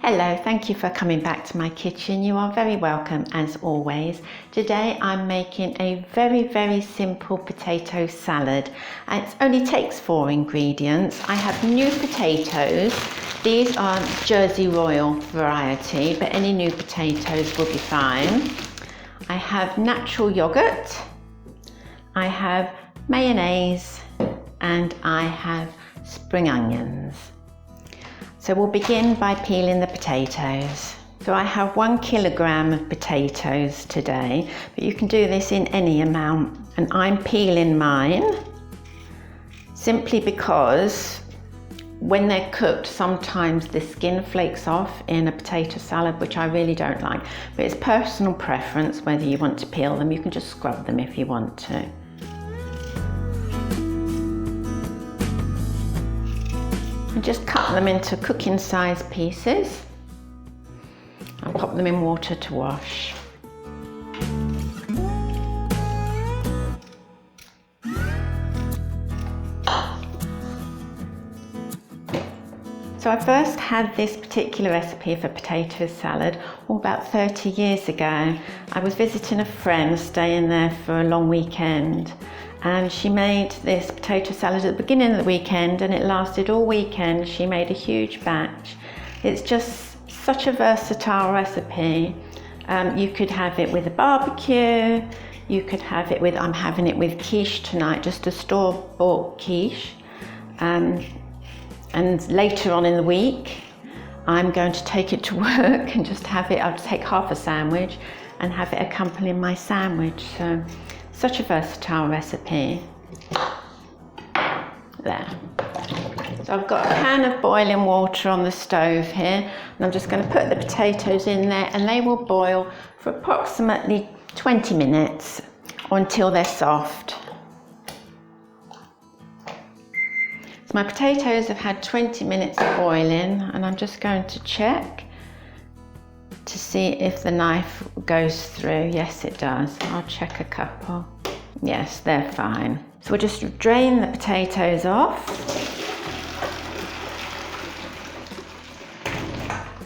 Hello, thank you for coming back to my kitchen. You are very welcome as always. Today I'm making a very simple potato salad. It only takes 4 ingredients. I have new potatoes. These are Jersey Royal variety, but any new potatoes will be fine. I have natural yogurt, I have mayonnaise, and I have spring onions. So we'll begin by peeling the potatoes. So I have 1 kilogram of potatoes today, but you can do this in any amount. And I'm peeling mine simply because when they're cooked, sometimes the skin flakes off in a potato salad, which I really don't like. But it's personal preference whether you want to peel them. You can just scrub them if you want to. And just cut them into cooking size pieces and pop them in water to wash. So I first had this particular recipe for potato salad about 30 years ago. I was visiting a friend, staying there for a long weekend, and she made this potato salad at the beginning of the weekend and it lasted all weekend. She made a huge batch. It's just such a versatile recipe. You could have it with a barbecue, you could have it with, I'm having it with quiche tonight, just a store-bought quiche. And later on in the week, I'm going to take it to work and just have it, I'll take half a sandwich and have it accompany my sandwich. So, such a versatile recipe. There. So I've got a pan of boiling water on the stove here, and I'm just going to put the potatoes in there and they will boil for approximately 20 minutes or until they're soft. So my potatoes have had 20 minutes of boiling, and I'm just going to check to see if the knife goes through. Yes, it does. I'll check a couple. Yes, they're fine. So we'll just drain the potatoes off.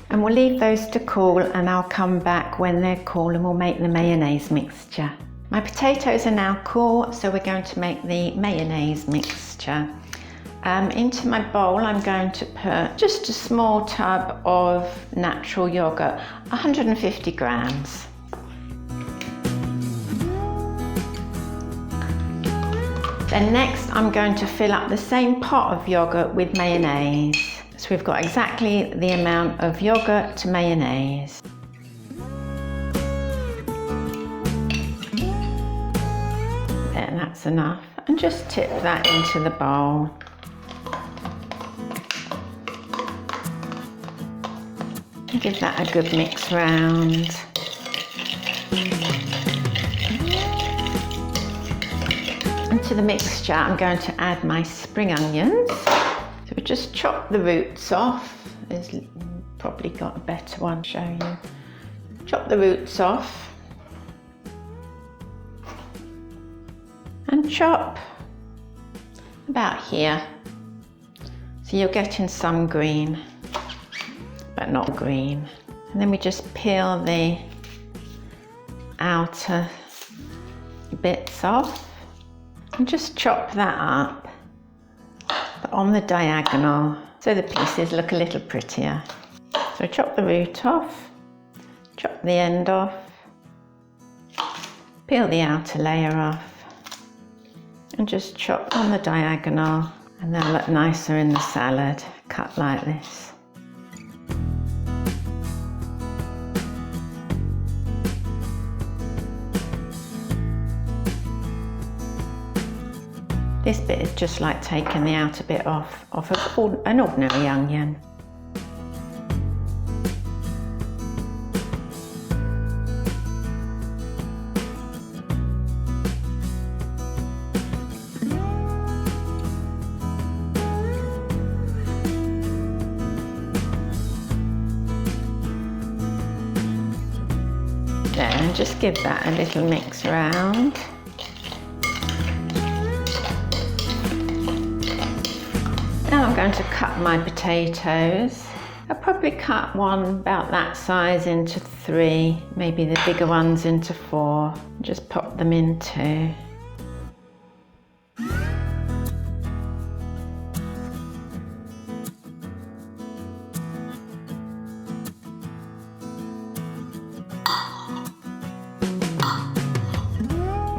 And we'll leave those to cool, and I'll come back when they're cool and we'll make the mayonnaise mixture. My potatoes are now cool, so we're going to make the mayonnaise mixture. Into my bowl I'm going to put just a small tub of natural yogurt, 150 grams. Then next I'm going to fill up the same pot of yogurt with mayonnaise. So we've got exactly the amount of yogurt to mayonnaise. There, that's enough. And just tip that into the bowl. And give that a good mix round. And to the mixture I'm going to add my spring onions. So we just chop the roots off. There's probably got a better one to show you. Chop the roots off. And chop about here. So you're getting some green, but not green. And then we just peel the outer bits off and just chop that up, but on the diagonal, so the pieces look a little prettier. So chop the root off, chop the end off, peel the outer layer off, and just chop on the diagonal, and they'll look nicer in the salad, cut like this. This bit is just like taking the outer bit off an ordinary onion. There, and just give that a little mix around. Now I'm going to cut my potatoes I'll probably cut one about that size into 3, maybe the bigger ones into 4. Just pop them in too.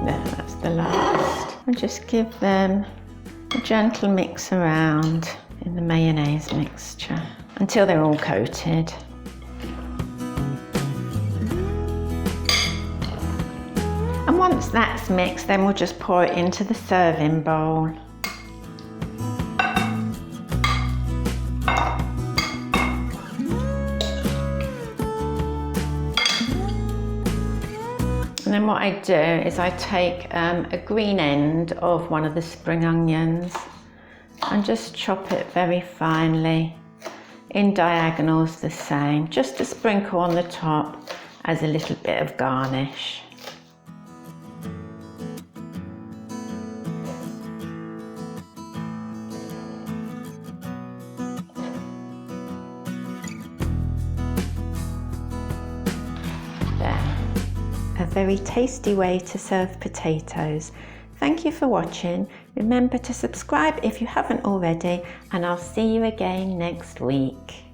There, that's the last. And just give them a gentle mix around in the mayonnaise mixture until they're all coated. And once that's mixed, then we'll just pour it into the serving bowl. And then what I do is I take a green end of one of the spring onions and just chop it very finely in diagonals the same, just to sprinkle on the top as a little bit of garnish. A very tasty way to serve potatoes. Thank you for watching. Remember to subscribe if you haven't already, and I'll see you again next week.